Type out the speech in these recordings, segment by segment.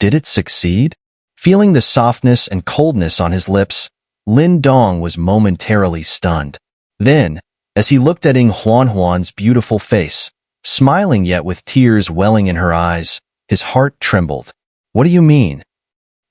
Did it succeed? Feeling the softness and coldness on his lips, Lin Dong was momentarily stunned. Then, as he looked at Huanhuan's beautiful face, smiling yet with tears welling in her eyes, his heart trembled. What do you mean?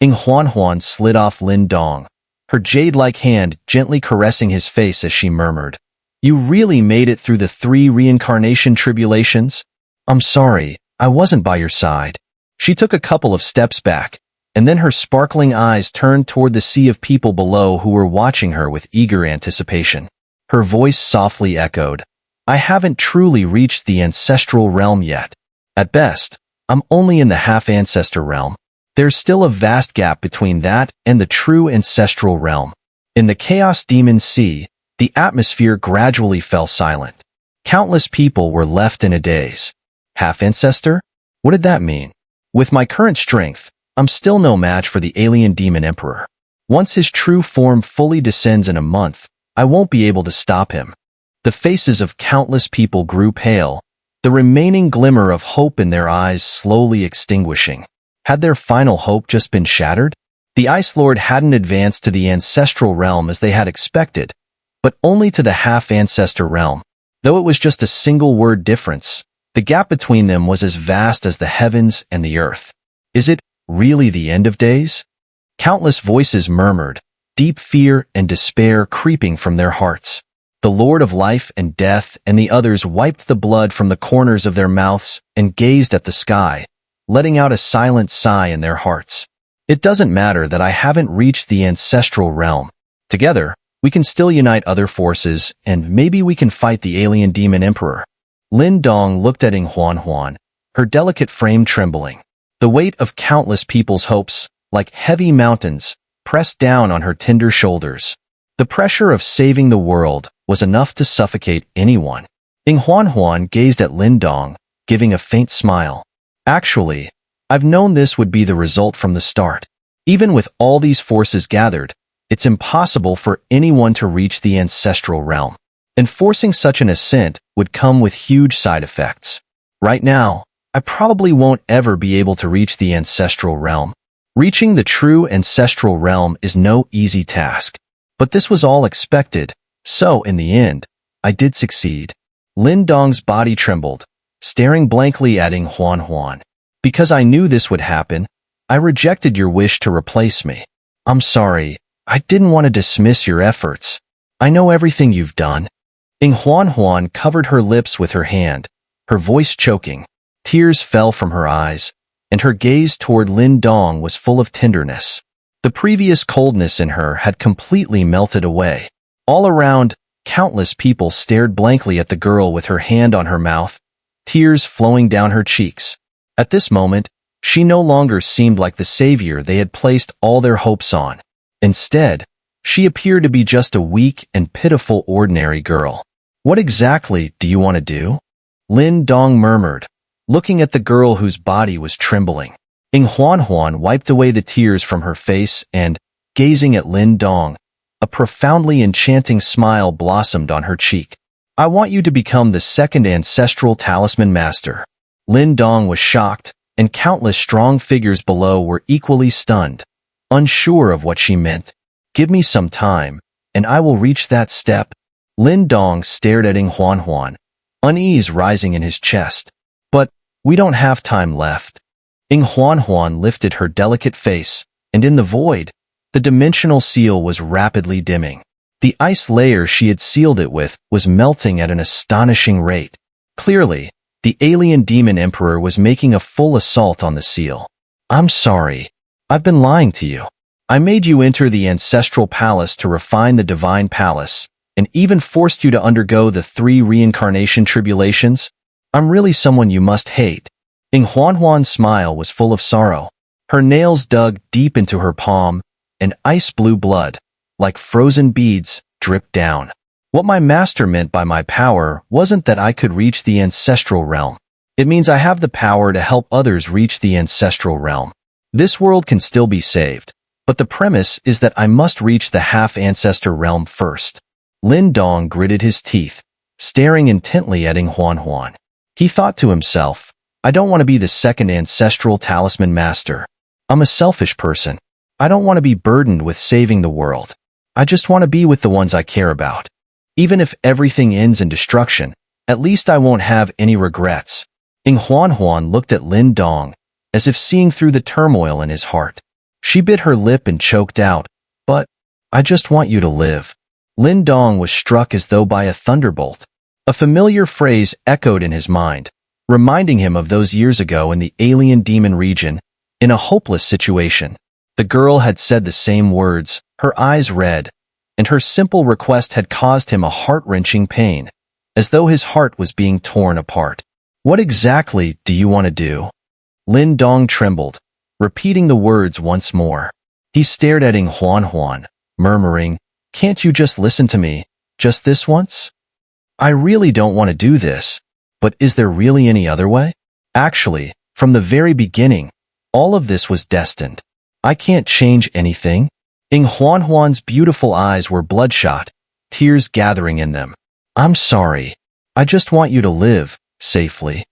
Huanhuan slid off Lin Dong, her jade-like hand gently caressing his face as she murmured, "You really made it through the 3 reincarnation tribulations? I'm sorry, I wasn't by your side." She took a couple of steps back, and then her sparkling eyes turned toward the sea of people below who were watching her with eager anticipation. Her voice softly echoed, "I haven't truly reached the ancestral realm yet. At best, I'm only in the half-ancestor realm. There's still a vast gap between that and the true ancestral realm." In the Chaos Demon Sea, the atmosphere gradually fell silent. Countless people were left in a daze. Half-ancestor? What did that mean? With my current strength, I'm still no match for the alien demon emperor. Once his true form fully descends in a month, I won't be able to stop him. The faces of countless people grew pale, the remaining glimmer of hope in their eyes slowly extinguishing. Had their final hope just been shattered? The Ice Lord hadn't advanced to the ancestral realm as they had expected, but only to the half-ancestor realm. Though it was just a single word difference, the gap between them was as vast as the heavens and the earth. Is it really the end of days? Countless voices murmured, deep fear and despair creeping from their hearts. The Lord of Life and Death and the others wiped the blood from the corners of their mouths and gazed at the sky, letting out a silent sigh in their hearts. It doesn't matter that I haven't reached the ancestral realm. Together, we can still unite other forces, and maybe we can fight the alien demon emperor. Lin Dong looked at Huanhuan, her delicate frame trembling. The weight of countless people's hopes, like heavy mountains, pressed down on her tender shoulders. The pressure of saving the world was enough to suffocate anyone. Huanhuan gazed at Lin Dong, giving a faint smile. Actually, I've known this would be the result from the start. Even with all these forces gathered, it's impossible for anyone to reach the ancestral realm. And forcing such an ascent would come with huge side effects. Right now, I probably won't ever be able to reach the ancestral realm. Reaching the true ancestral realm is no easy task. But this was all expected, so in the end, I did succeed. Lin Dong's body trembled, staring blankly at Huanhuan. Because I knew this would happen, I rejected your wish to replace me. I'm sorry, I didn't want to dismiss your efforts. I know everything you've done. Huanhuan covered her lips with her hand, her voice choking. Tears fell from her eyes, and her gaze toward Lin Dong was full of tenderness. The previous coldness in her had completely melted away. All around, countless people stared blankly at the girl with her hand on her mouth, tears flowing down her cheeks. At this moment, she no longer seemed like the savior they had placed all their hopes on. Instead, she appeared to be just a weak and pitiful ordinary girl. What exactly do you want to do? Lin Dong murmured, looking at the girl whose body was trembling. Huanhuan wiped away the tears from her face and, gazing at Lin Dong, a profoundly enchanting smile blossomed on her cheek. I want you to become the second ancestral talisman master. Lin Dong was shocked, and countless strong figures below were equally stunned, unsure of what she meant. Give me some time, and I will reach that step. Lin Dong stared at Huanhuan, unease rising in his chest. But we don't have time left. Huanhuan lifted her delicate face, and in the void, the dimensional seal was rapidly dimming. The ice layer she had sealed it with was melting at an astonishing rate. Clearly, the alien demon emperor was making a full assault on the seal. I'm sorry. I've been lying to you. I made you enter the ancestral palace to refine the divine palace, and even forced you to undergo the 3 reincarnation tribulations. I'm really someone you must hate. Huanhuan's smile was full of sorrow. Her nails dug deep into her palm, and ice-blue blood, like frozen beads, dripped down. What my master meant by my power wasn't that I could reach the ancestral realm. It means I have the power to help others reach the ancestral realm. This world can still be saved, but the premise is that I must reach the half-ancestor realm first. Lin Dong gritted his teeth, staring intently at Huanhuan. He thought to himself, I don't want to be the second ancestral talisman master. I'm a selfish person. I don't want to be burdened with saving the world. I just want to be with the ones I care about. Even if everything ends in destruction, at least I won't have any regrets." Huanhuan looked at Lin Dong, as if seeing through the turmoil in his heart. She bit her lip and choked out, "But I just want you to live." Lin Dong was struck as though by a thunderbolt. A familiar phrase echoed in his mind, reminding him of those years ago in the alien demon region, in a hopeless situation. The girl had said the same words, her eyes red, and her simple request had caused him a heart-wrenching pain, as though his heart was being torn apart. "What exactly do you want to do?" Lin Dong trembled, repeating the words once more. He stared at Huanhuan, murmuring, "Can't you just listen to me, just this once? I really don't want to do this, but is there really any other way? Actually, from the very beginning, all of this was destined. I can't change anything." Huanhuan's beautiful eyes were bloodshot, tears gathering in them. "I'm sorry. I just want you to live safely."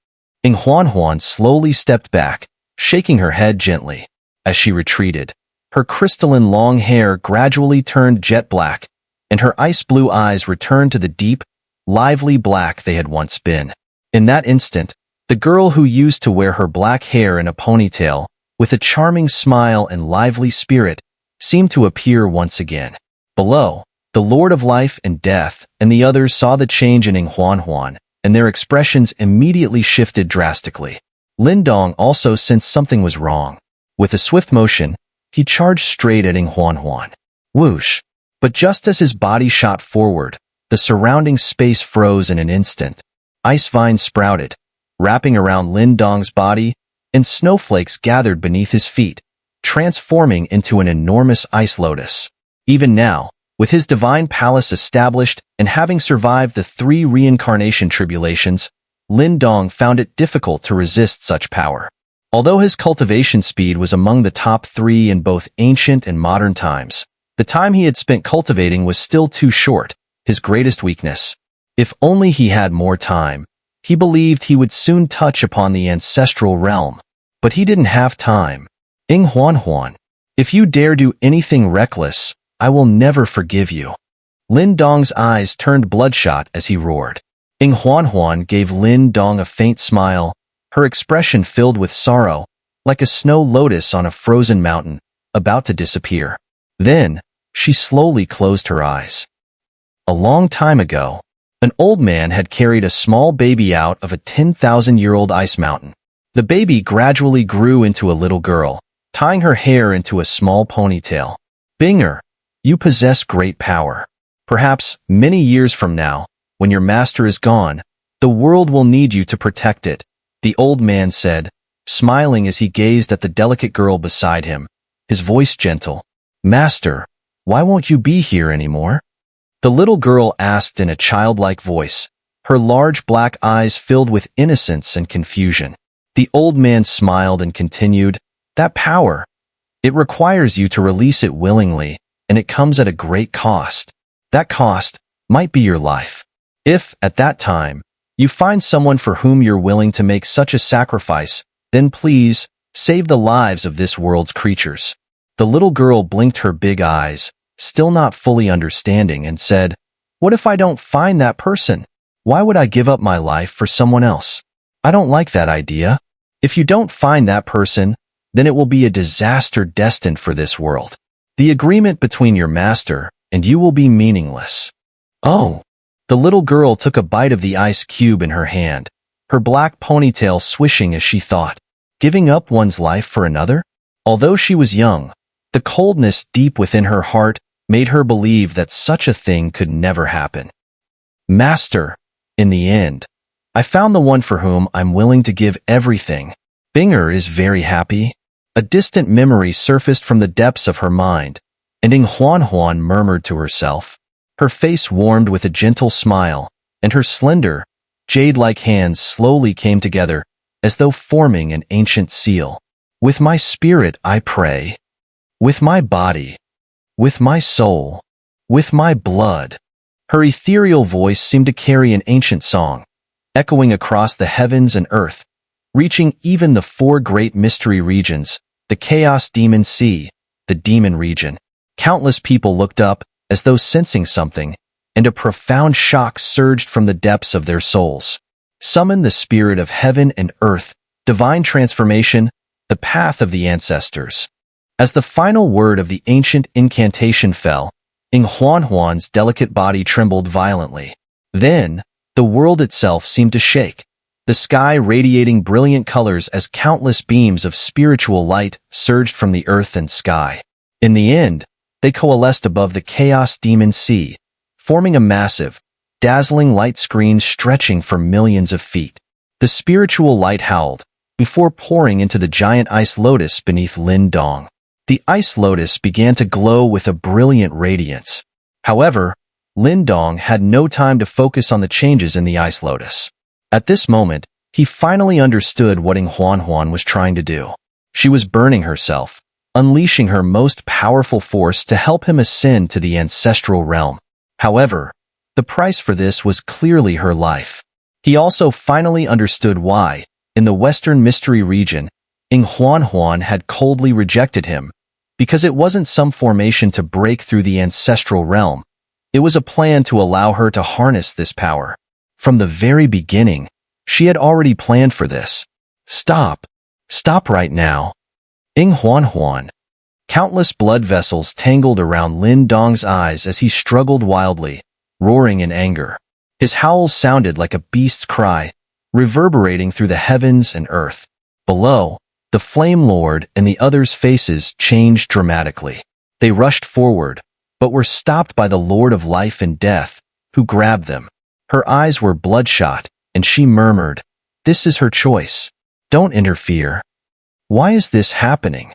Huanhuan slowly stepped back, shaking her head gently. As she retreated, her crystalline long hair gradually turned jet black, and her ice-blue eyes returned to the deep, lively black they had once been. In that instant, the girl who used to wear her black hair in a ponytail, with a charming smile and lively spirit, seemed to appear once again. Below, the Lord of Life and Death and the others saw the change in Huanhuan, and their expressions immediately shifted drastically. Lin Dong also sensed something was wrong. With a swift motion, he charged straight at Huanhuan. Whoosh! But just as his body shot forward, the surrounding space froze in an instant. Ice vines sprouted, wrapping around Lin Dong's body, and snowflakes gathered beneath his feet, transforming into an enormous ice lotus. Even now, with his divine palace established and having survived the 3 reincarnation tribulations, Lin Dong found it difficult to resist such power. Although his cultivation speed was among the top 3 in both ancient and modern times, the time he had spent cultivating was still too short, his greatest weakness. If only he had more time, he believed he would soon touch upon the ancestral realm. But he didn't have time. Huanhuan, if you dare do anything reckless, I will never forgive you." Lin Dong's eyes turned bloodshot as he roared. Huanhuan gave Lin Dong a faint smile, her expression filled with sorrow, like a snow lotus on a frozen mountain, about to disappear. Then, she slowly closed her eyes. A long time ago, an old man had carried a small baby out of a 10,000-year-old ice mountain. The baby gradually grew into a little girl, tying her hair into a small ponytail. "Xun'er, you possess great power. Perhaps many years from now, when your master is gone, the world will need you to protect it," the old man said, smiling as he gazed at the delicate girl beside him, his voice gentle. "Master, why won't you be here anymore?" The little girl asked in a childlike voice, her large black eyes filled with innocence and confusion. The old man smiled and continued, "That power, it requires you to release it willingly, and it comes at a great cost. That cost might be your life. If, at that time, you find someone for whom you're willing to make such a sacrifice, then please, save the lives of this world's creatures." The little girl blinked her big eyes, still not fully understanding, and said, "What if I don't find that person? Why would I give up my life for someone else? I don't like that idea. If you don't find that person, then it will be a disaster destined for this world. The agreement between your master and you will be meaningless." "Oh." The little girl took a bite of the ice cube in her hand, her black ponytail swishing as she thought, giving up one's life for another? Although she was young, the coldness deep within her heart made her believe that such a thing could never happen. "Master, in the end, I found the one for whom I'm willing to give everything. Xun'er is very happy." A distant memory surfaced from the depths of her mind, and Huanhuan murmured to herself. Her face warmed with a gentle smile, and her slender, jade-like hands slowly came together, as though forming an ancient seal. "With my spirit I pray. With my body. With my soul. With my blood." Her ethereal voice seemed to carry an ancient song, echoing across the heavens and earth, reaching even the 4 great mystery regions, the Chaos Demon Sea, the Demon Region. Countless people looked up, as though sensing something, and a profound shock surged from the depths of their souls. Summon the spirit of heaven and earth, divine transformation, the path of the ancestors. As the final word of the ancient incantation fell, Huanhuan's delicate body trembled violently. Then, the world itself seemed to shake, the sky radiating brilliant colors as countless beams of spiritual light surged from the earth and sky. In the end, they coalesced above the Chaos Demon Sea, forming a massive, dazzling light screen stretching for millions of feet. The spiritual light howled, before pouring into the giant ice lotus beneath Lin Dong. The ice lotus began to glow with a brilliant radiance. However, Lin Dong had no time to focus on the changes in the ice lotus. At this moment, he finally understood what Huanhuan was trying to do. She was burning herself, unleashing her most powerful force to help him ascend to the ancestral realm. However, the price for this was clearly her life. He also finally understood why, in the Western Mystery region, Huanhuan had coldly rejected him, because it wasn't some formation to break through the ancestral realm. It was a plan to allow her to harness this power. From the very beginning, she had already planned for this. Stop. Stop right now. Huanhuan. Countless blood vessels tangled around Lin Dong's eyes as he struggled wildly, roaring in anger. His howls sounded like a beast's cry, reverberating through the heavens and earth. Below, the Flame Lord and the others' faces changed dramatically. They rushed forward, but were stopped by the Lord of Life and Death, who grabbed them. Her eyes were bloodshot, and she murmured, "This is her choice. Don't interfere." "Why is this happening?"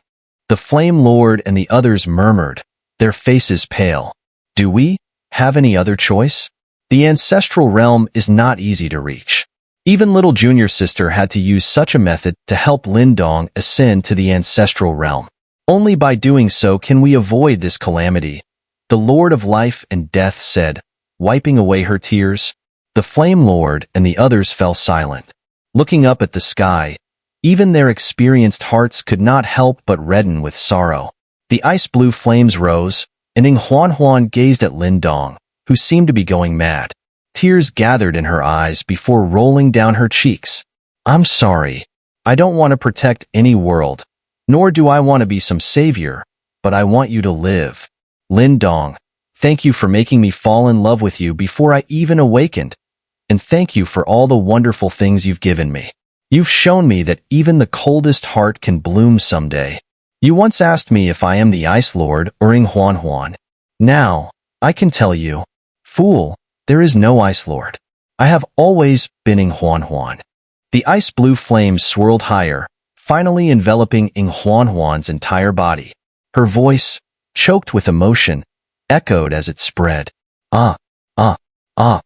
The Flame Lord and the others murmured, their faces pale. "Do we have any other choice? The ancestral realm is not easy to reach." Even little junior sister had to use such a method to help Lin Dong ascend to the ancestral realm. Only by doing so can we avoid this calamity, the Lord of Life and Death said, wiping away her tears. The Flame Lord and the others fell silent. Looking up at the sky, even their experienced hearts could not help but redden with sorrow. The ice-blue flames rose, and Huanhuan gazed at Lin Dong, who seemed to be going mad. Tears gathered in her eyes before rolling down her cheeks. "I'm sorry. I don't want to protect any world, nor do I want to be some savior, but I want you to live. Lin Dong, thank you for making me fall in love with you before I even awakened. And thank you for all the wonderful things you've given me. You've shown me that even the coldest heart can bloom someday. You once asked me if I am the Ice Lord or Huanhuan. Now, I can tell you, fool, there is no Ice Lord. I have always been Huanhuan." The ice-blue flames swirled higher, finally enveloping Huanhuan's entire body. Her voice, choked with emotion, echoed as it spread. "Ah, ah, ah."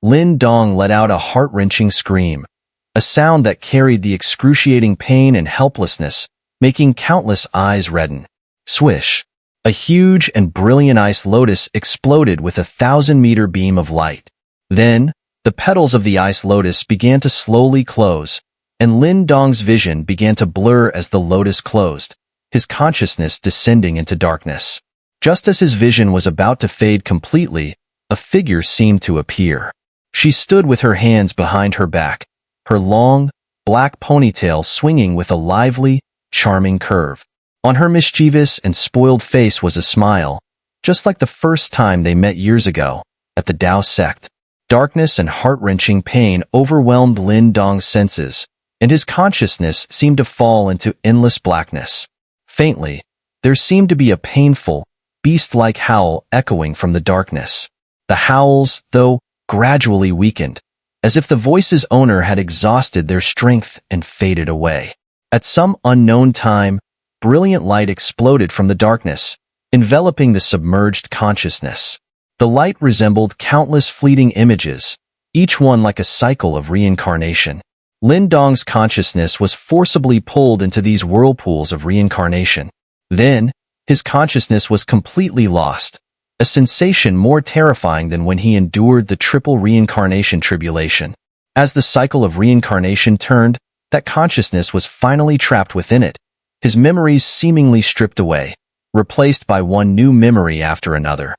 Lin Dong let out a heart-wrenching scream, a sound that carried the excruciating pain and helplessness, making countless eyes redden. Swish! A huge and brilliant ice lotus exploded with a 1,000-meter beam of light. Then, the petals of the ice lotus began to slowly close, and Lin Dong's vision began to blur as the lotus closed, his consciousness descending into darkness. Just as his vision was about to fade completely, a figure seemed to appear. She stood with her hands behind her back, her long, black ponytail swinging with a lively, charming curve. On her mischievous and spoiled face was a smile, just like the first time they met years ago, at the Dao sect. Darkness and heart-wrenching pain overwhelmed Lin Dong's senses, and his consciousness seemed to fall into endless blackness. Faintly, there seemed to be a painful, beast-like howl echoing from the darkness. The howls, though, gradually weakened, as if the voice's owner had exhausted their strength and faded away. At some unknown time, brilliant light exploded from the darkness, enveloping the submerged consciousness. The light resembled countless fleeting images, each one like a cycle of reincarnation. Lin Dong's consciousness was forcibly pulled into these whirlpools of reincarnation. Then, his consciousness was completely lost, a sensation more terrifying than when he endured the triple reincarnation tribulation. As the cycle of reincarnation turned, that consciousness was finally trapped within it, his memories seemingly stripped away, replaced by one new memory after another.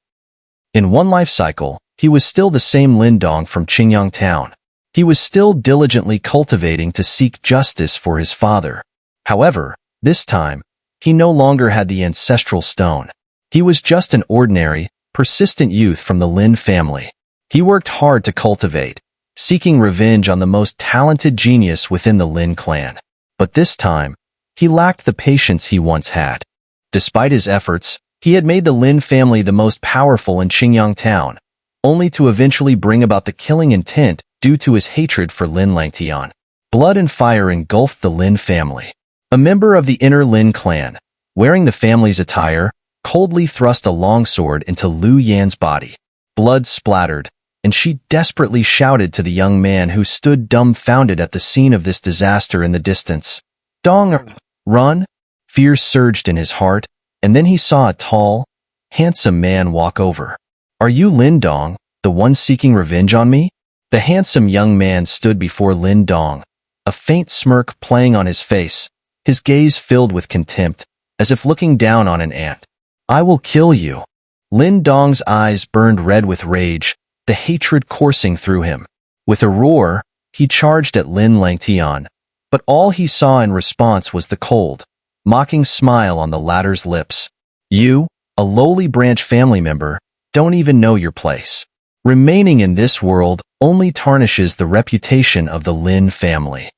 In one life cycle, he was still the same Lin Dong from Qingyang town. He was still diligently cultivating to seek justice for his father. However, this time, he no longer had the ancestral stone. He was just an ordinary, persistent youth from the Lin family. He worked hard to cultivate, seeking revenge on the most talented genius within the Lin clan. But this time, he lacked the patience he once had. Despite his efforts, he had made the Lin family the most powerful in Qingyang town, only to eventually bring about the killing intent due to his hatred for Lin Langtian. Blood and fire engulfed the Lin family. A member of the inner Lin clan, wearing the family's attire, coldly thrust a longsword into Lu Yan's body. Blood splattered, and she desperately shouted to the young man who stood dumbfounded at the scene of this disaster in the distance. "Dong, run!" Fear surged in his heart, and then he saw a tall, handsome man walk over. "Are you Lin Dong, the one seeking revenge on me?" The handsome young man stood before Lin Dong, a faint smirk playing on his face, his gaze filled with contempt, as if looking down on an ant. "I will kill you." Lin Dong's eyes burned red with rage, the hatred coursing through him. With a roar, he charged at Lin Langtian, but all he saw in response was the cold, mocking smile on the latter's lips. "You, a lowly branch family member, don't even know your place. Remaining in this world only tarnishes the reputation of the Lin family."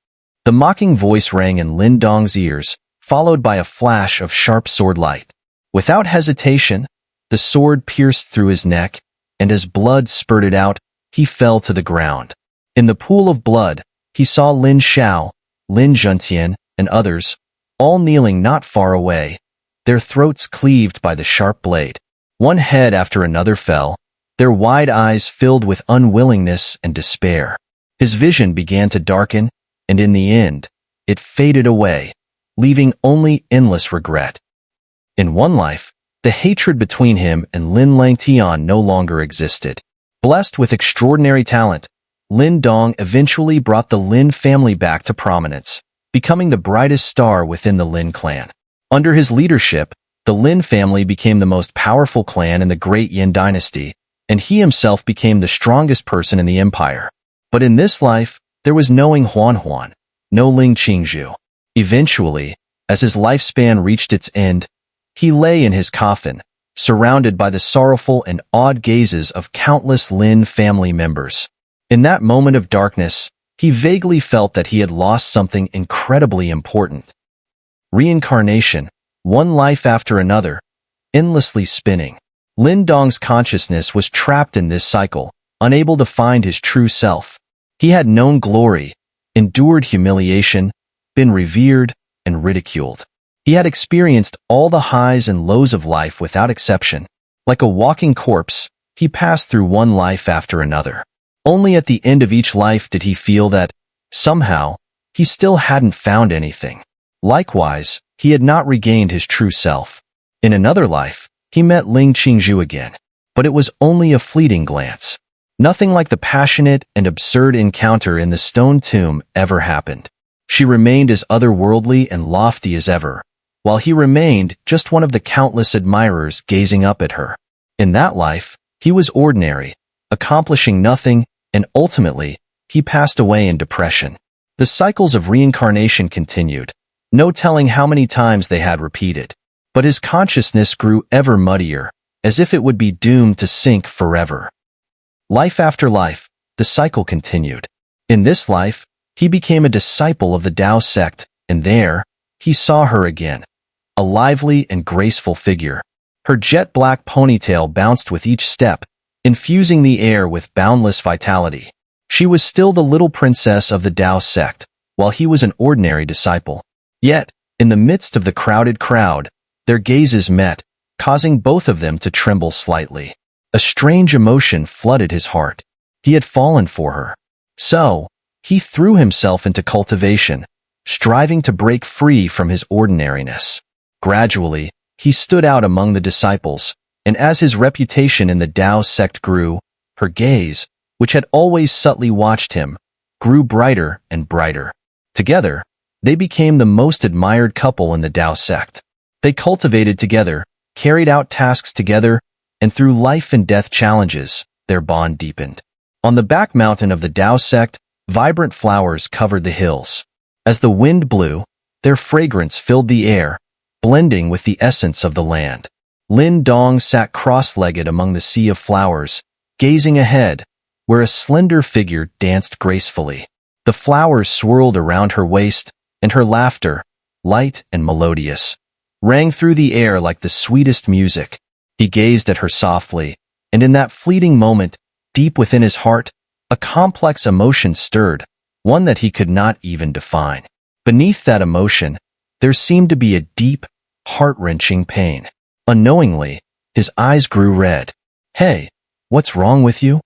The mocking voice rang in Lin Dong's ears, followed by a flash of sharp sword light. Without hesitation, the sword pierced through his neck, and as blood spurted out, he fell to the ground. In the pool of blood, he saw Lin Xiao, Lin Zhentian, and others, all kneeling not far away, their throats cleaved by the sharp blade. One head after another fell, their wide eyes filled with unwillingness and despair. His vision began to darken, and in the end, it faded away, leaving only endless regret. In one life, the hatred between him and Lin Langtian no longer existed. Blessed with extraordinary talent, Lin Dong eventually brought the Lin family back to prominence, becoming the brightest star within the Lin clan. Under his leadership, the Lin family became the most powerful clan in the Great Yin dynasty, and he himself became the strongest person in the empire. But in this life, there was no Huanhuan, no Ling Qingzhu. Eventually, as his lifespan reached its end, he lay in his coffin, surrounded by the sorrowful and awed gazes of countless Lin family members. In that moment of darkness, he vaguely felt that he had lost something incredibly important. Reincarnation, one life after another, endlessly spinning. Lin Dong's consciousness was trapped in this cycle, unable to find his true self. He had known glory, endured humiliation, been revered, and ridiculed. He had experienced all the highs and lows of life without exception. Like a walking corpse, he passed through one life after another. Only at the end of each life did he feel that, somehow, he still hadn't found anything. Likewise, he had not regained his true self. In another life, he met Ling Qingzhu again, but it was only a fleeting glance. Nothing like the passionate and absurd encounter in the stone tomb ever happened. She remained as otherworldly and lofty as ever, while he remained just one of the countless admirers gazing up at her. In that life, he was ordinary, accomplishing nothing, and ultimately, he passed away in depression. The cycles of reincarnation continued, no telling how many times they had repeated. But his consciousness grew ever muddier, as if it would be doomed to sink forever. Life after life, the cycle continued. In this life, he became a disciple of the Tao sect, and there, he saw her again. A lively and graceful figure. Her jet-black ponytail bounced with each step, infusing the air with boundless vitality. She was still the little princess of the Tao sect, while he was an ordinary disciple. Yet, in the midst of the crowded crowd, their gazes met, causing both of them to tremble slightly. A strange emotion flooded his heart. He had fallen for her. So, he threw himself into cultivation, striving to break free from his ordinariness. Gradually, he stood out among the disciples, and as his reputation in the Tao sect grew, her gaze, which had always subtly watched him, grew brighter and brighter. Together, They became the most admired couple in the Dao sect. They cultivated together, carried out tasks together, and through life and death challenges, their bond deepened. On the back mountain of the Dao sect, vibrant flowers covered the hills. As the wind blew, their fragrance filled the air, blending with the essence of the land. Lin Dong sat cross-legged among the sea of flowers, gazing ahead, where a slender figure danced gracefully. The flowers swirled around her waist, and her laughter, light and melodious, rang through the air like the sweetest music. He gazed at her softly, and in that fleeting moment, deep within his heart, a complex emotion stirred, one that he could not even define. Beneath that emotion, there seemed to be a deep, heart-wrenching pain. Unknowingly, his eyes grew red. "Hey, what's wrong with you?"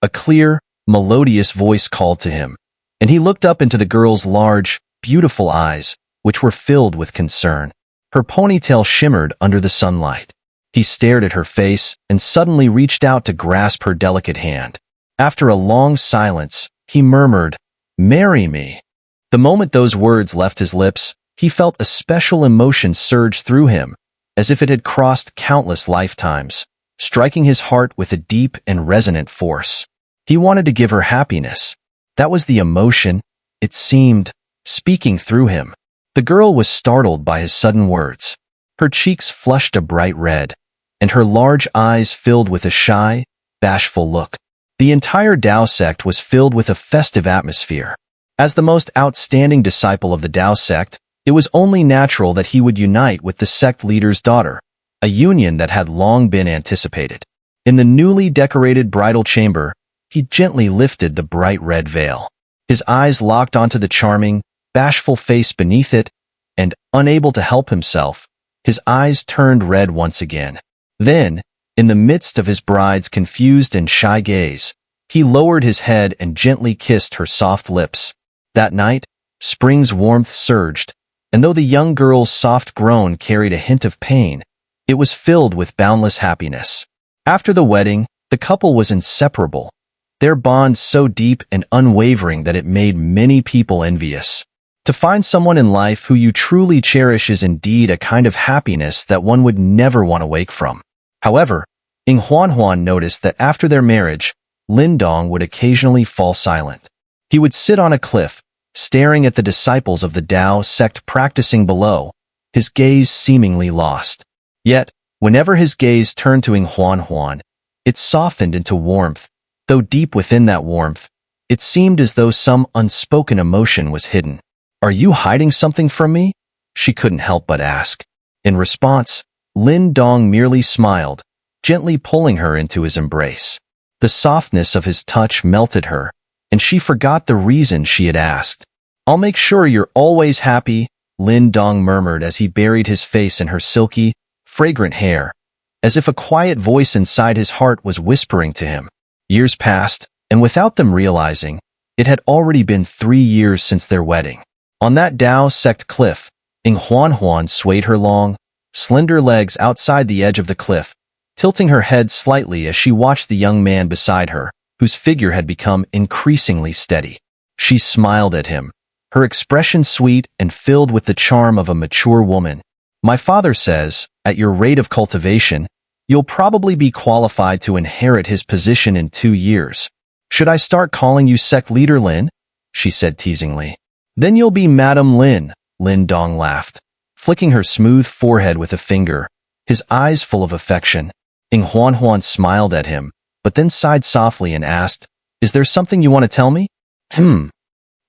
A clear, melodious voice called to him, and he looked up into the girl's large, beautiful eyes, which were filled with concern. Her ponytail shimmered under the sunlight. He stared at her face and suddenly reached out to grasp her delicate hand. After a long silence, he murmured, "Marry me." The moment those words left his lips, he felt a special emotion surge through him, as if it had crossed countless lifetimes, striking his heart with a deep and resonant force. He wanted to give her happiness. That was the emotion, it seemed, speaking through him. The girl was startled by his sudden words. Her cheeks flushed a bright red, and her large eyes filled with a shy, bashful look. The entire Dao sect was filled with a festive atmosphere. As the most outstanding disciple of the Dao sect, it was only natural that he would unite with the sect leader's daughter, a union that had long been anticipated. In the newly decorated bridal chamber, he gently lifted the bright red veil. His eyes locked onto the charming, bashful face beneath it, and, unable to help himself, his eyes turned red once again. Then, in the midst of his bride's confused and shy gaze, he lowered his head and gently kissed her soft lips. That night, spring's warmth surged, and though the young girl's soft groan carried a hint of pain, it was filled with boundless happiness. After the wedding, the couple was inseparable, their bond so deep and unwavering that it made many people envious. To find someone in life who you truly cherish is indeed a kind of happiness that one would never want to wake from. However, Huanhuan noticed that after their marriage, Lin Dong would occasionally fall silent. He would sit on a cliff, staring at the disciples of the Dao sect practicing below, his gaze seemingly lost. Yet, whenever his gaze turned to Huanhuan, it softened into warmth, though deep within that warmth, it seemed as though some unspoken emotion was hidden. "Are you hiding something from me?" she couldn't help but ask. In response, Lin Dong merely smiled, gently pulling her into his embrace. The softness of his touch melted her, and she forgot the reason she had asked. "I'll make sure you're always happy," Lin Dong murmured as he buried his face in her silky, fragrant hair, as if a quiet voice inside his heart was whispering to him. Years passed, and without them realizing, it had already been 3 years since their wedding. On that Dao sect cliff, Huanhuan swayed her long, slender legs outside the edge of the cliff, tilting her head slightly as she watched the young man beside her, whose figure had become increasingly steady. She smiled at him, her expression sweet and filled with the charm of a mature woman. "My father says, at your rate of cultivation, you'll probably be qualified to inherit his position in 2 years. Should I start calling you sect leader Lin?" she said teasingly. "Then you'll be Madam Lin," Lin Dong laughed, flicking her smooth forehead with a finger, his eyes full of affection. Huanhuan smiled at him, but then sighed softly and asked, "Is there something you want to tell me?"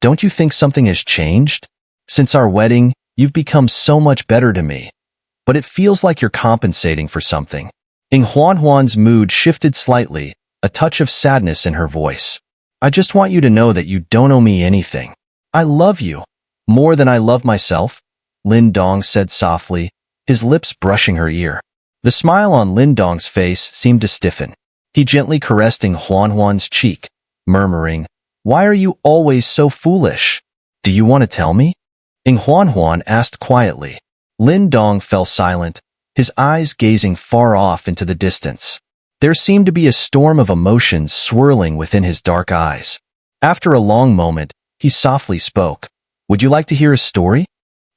Don't you think something has changed? Since our wedding, you've become so much better to me. But it feels like you're compensating for something." Huanhuan's mood shifted slightly, a touch of sadness in her voice. "I just want you to know that you don't owe me anything. I love you, more than I love myself," Lin Dong said softly, his lips brushing her ear. The smile on Lin Dong's face seemed to stiffen. He gently caressed Huanhuan's cheek, murmuring, "Why are you always so foolish? Do you want to tell me?" Huanhuan asked quietly. Lin Dong fell silent, his eyes gazing far off into the distance. There seemed to be a storm of emotions swirling within his dark eyes. After a long moment, he softly spoke, Would you like to hear a story?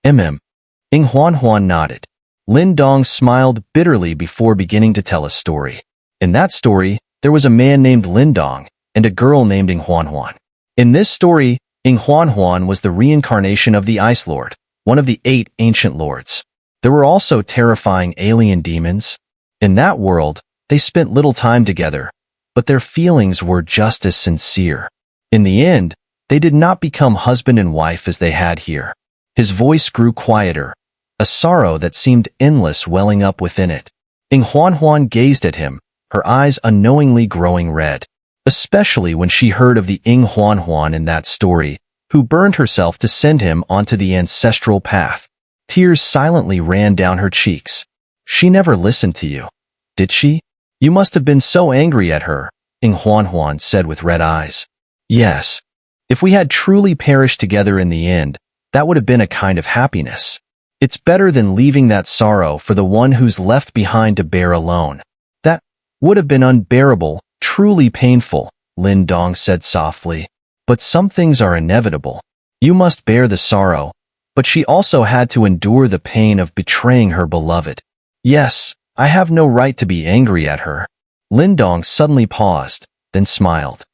Huanhuan nodded. Lin Dong smiled bitterly before beginning to tell a story. In that story, there was a man named Lin Dong and a girl named Huanhuan. In this story, Huanhuan was the reincarnation of the Ice Lord, one of the 8 ancient lords. There were also terrifying alien demons. In that world, they spent little time together, but their feelings were just as sincere. In the end, they did not become husband and wife as they had here. His voice grew quieter, a sorrow that seemed endless welling up within it. Huanhuan gazed at him, her eyes unknowingly growing red, especially when she heard of the Huanhuan in that story, who burned herself to send him onto the ancestral path. Tears silently ran down her cheeks. She never listened to you, did she? You must have been so angry at her, Huanhuan said with red eyes. Yes. If we had truly perished together in the end, that would have been a kind of happiness. It's better than leaving that sorrow for the one who's left behind to bear alone. That would have been unbearable, truly painful, Lin Dong said softly. But some things are inevitable. You must bear the sorrow, but she also had to endure the pain of betraying her beloved. Yes, I have no right to be angry at her. Lin Dong suddenly paused, then smiled.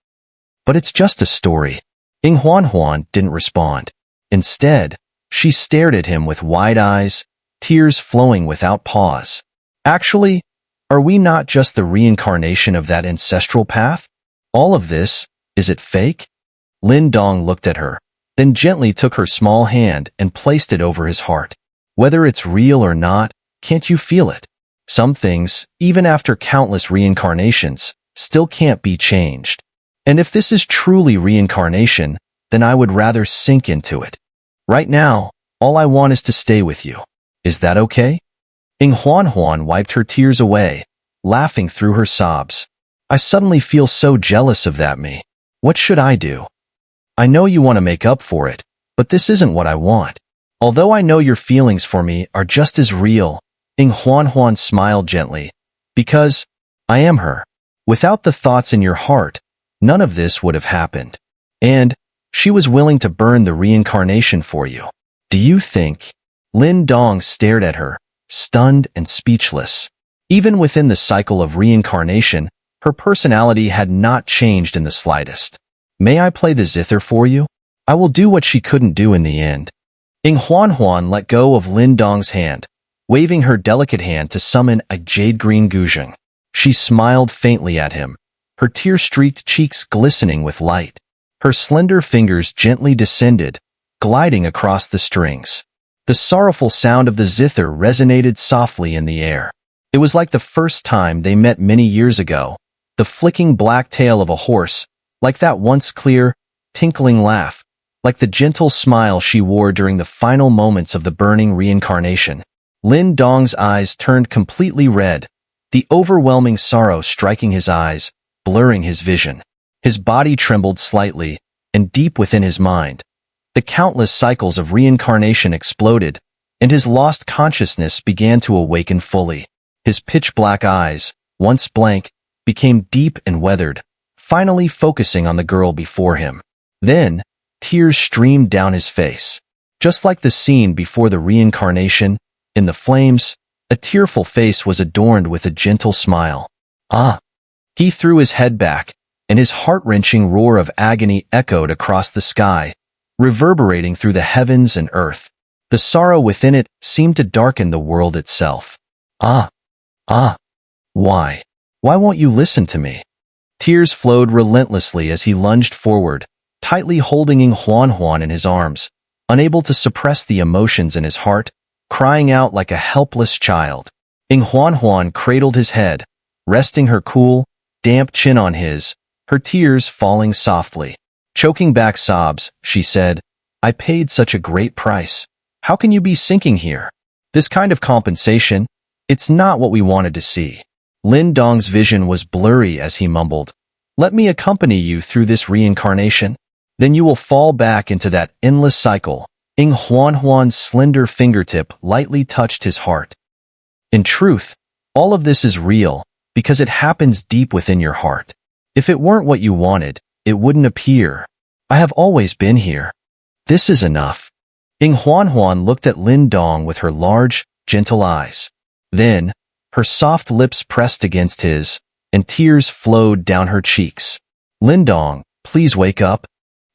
But it's just a story. Huanhuan didn't respond. Instead, she stared at him with wide eyes, tears flowing without pause. Actually, are we not just the reincarnation of that ancestral path? All of this, is it fake? Lin Dong looked at her, then gently took her small hand and placed it over his heart. Whether it's real or not, can't you feel it? Some things, even after countless reincarnations, still can't be changed. And if this is truly reincarnation, then I would rather sink into it. Right now, all I want is to stay with you. Is that okay? Huanhuan wiped her tears away, laughing through her sobs. I suddenly feel so jealous of that me. What should I do? I know you want to make up for it, but this isn't what I want. Although I know your feelings for me are just as real, Huanhuan smiled gently, because I am her. Without the thoughts in your heart, none of this would have happened. And she was willing to burn the reincarnation for you. Do you think? Lin Dong stared at her, stunned and speechless. Even within the cycle of reincarnation, her personality had not changed in the slightest. May I play the zither for you? I will do what she couldn't do in the end. Huanhuan let go of Lin Dong's hand, waving her delicate hand to summon a jade-green guzheng. She smiled faintly at him, her tear-streaked cheeks glistening with light. Her slender fingers gently descended, gliding across the strings. The sorrowful sound of the zither resonated softly in the air. It was like the first time they met many years ago, the flicking black tail of a horse, like that once clear, tinkling laugh, like the gentle smile she wore during the final moments of the burning reincarnation. Lin Dong's eyes turned completely red, the overwhelming sorrow striking his eyes, blurring his vision. His body trembled slightly, and deep within his mind, the countless cycles of reincarnation exploded, and his lost consciousness began to awaken fully. His pitch-black eyes, once blank, became deep and weathered, finally focusing on the girl before him. Then, tears streamed down his face. Just like the scene before the reincarnation, in the flames, a tearful face was adorned with a gentle smile. Ah! He threw his head back, and his heart-wrenching roar of agony echoed across the sky, reverberating through the heavens and earth. The sorrow within it seemed to darken the world itself. Ah! Why? Why won't you listen to me? Tears flowed relentlessly as he lunged forward, tightly holding Huanhuan in his arms, unable to suppress the emotions in his heart, crying out like a helpless child. Huanhuan cradled his head, resting her cool, damp chin on his, her tears falling softly. Choking back sobs, she said, I paid such a great price. How can you be sinking here? This kind of compensation, it's not what we wanted to see. Lin Dong's vision was blurry as he mumbled, let me accompany you through this reincarnation. Then you will fall back into that endless cycle. Huanhuan's slender fingertip lightly touched his heart. In truth, all of this is real, because it happens deep within your heart. If it weren't what you wanted, it wouldn't appear. I have always been here. This is enough. Huanhuan looked at Lin Dong with her large, gentle eyes. Then, her soft lips pressed against his, and tears flowed down her cheeks. Lin Dong, please wake up.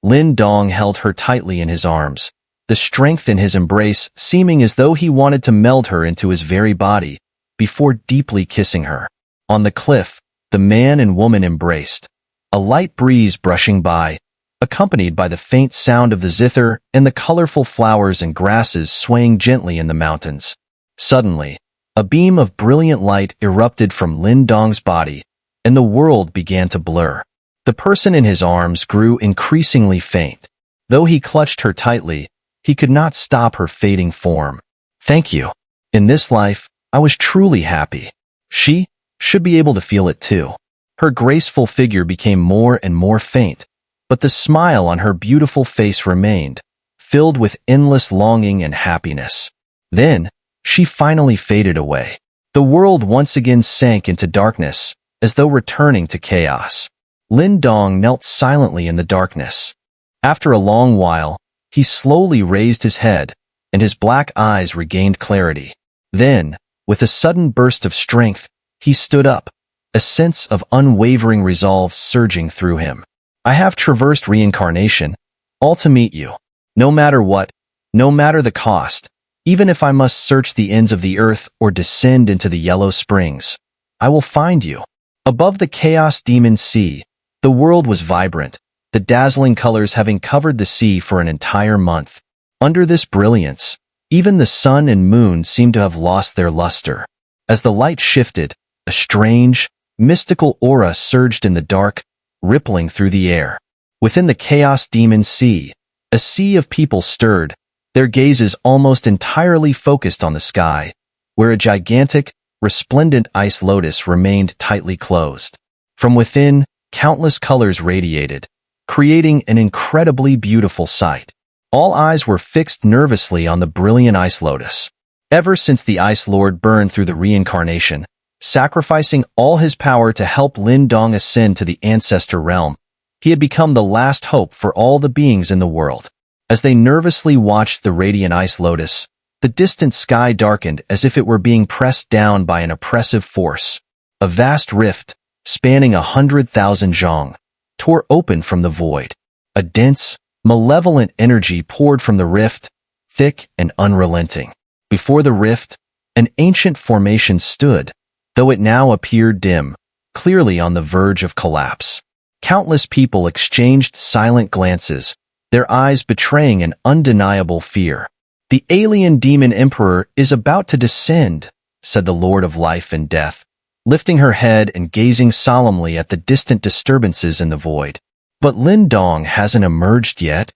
Lin Dong held her tightly in his arms, the strength in his embrace seeming as though he wanted to meld her into his very body, before deeply kissing her. On the cliff, the man and woman embraced, a light breeze brushing by, accompanied by the faint sound of the zither and the colorful flowers and grasses swaying gently in the mountains. Suddenly, a beam of brilliant light erupted from Lin Dong's body, and the world began to blur. The person in his arms grew increasingly faint. Though he clutched her tightly, he could not stop her fading form. Thank you. In this life, I was truly happy. She should be able to feel it too. Her graceful figure became more and more faint, but the smile on her beautiful face remained, filled with endless longing and happiness. Then, she finally faded away. The world once again sank into darkness, as though returning to chaos. Lin Dong knelt silently in the darkness. After a long while, he slowly raised his head, and his black eyes regained clarity. Then, with a sudden burst of strength, he stood up, a sense of unwavering resolve surging through him. I have traversed reincarnation, all to meet you. No matter what, no matter the cost, even if I must search the ends of the earth or descend into the yellow springs, I will find you. Above the chaos demon sea, the world was vibrant, the dazzling colors having covered the sea for an entire month. Under this brilliance, even the sun and moon seemed to have lost their luster. As the light shifted, a strange, mystical aura surged in the dark, rippling through the air. Within the chaos demon sea, a sea of people stirred, their gazes almost entirely focused on the sky, where a gigantic, resplendent ice lotus remained tightly closed. From within, countless colors radiated, creating an incredibly beautiful sight. All eyes were fixed nervously on the brilliant ice lotus. Ever since the Ice Lord burned through the reincarnation, sacrificing all his power to help Lin Dong ascend to the ancestor realm, he had become the last hope for all the beings in the world. As they nervously watched the radiant ice lotus, the distant sky darkened as if it were being pressed down by an oppressive force. A vast rift, spanning 100,000 zhang, tore open from the void. A dense, malevolent energy poured from the rift, thick and unrelenting. Before the rift, an ancient formation stood, though it now appeared dim, clearly on the verge of collapse. Countless people exchanged silent glances, their eyes betraying an undeniable fear. The alien demon emperor is about to descend, said the Lord of Life and Death, lifting her head and gazing solemnly at the distant disturbances in the void. But Lin Dong hasn't emerged yet.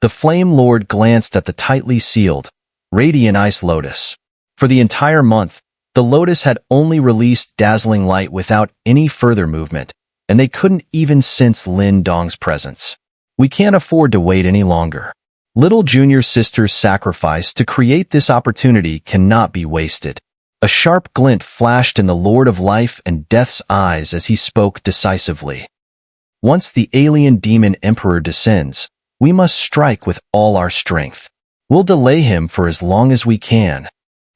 The Flame Lord glanced at the tightly sealed, radiant ice lotus. For the entire month, the lotus had only released dazzling light without any further movement, and they couldn't even sense Lin Dong's presence. We can't afford to wait any longer. Little junior sister's sacrifice to create this opportunity cannot be wasted. A sharp glint flashed in the Lord of Life and Death's eyes as he spoke decisively. Once the alien demon emperor descends, we must strike with all our strength. We'll delay him for as long as we can.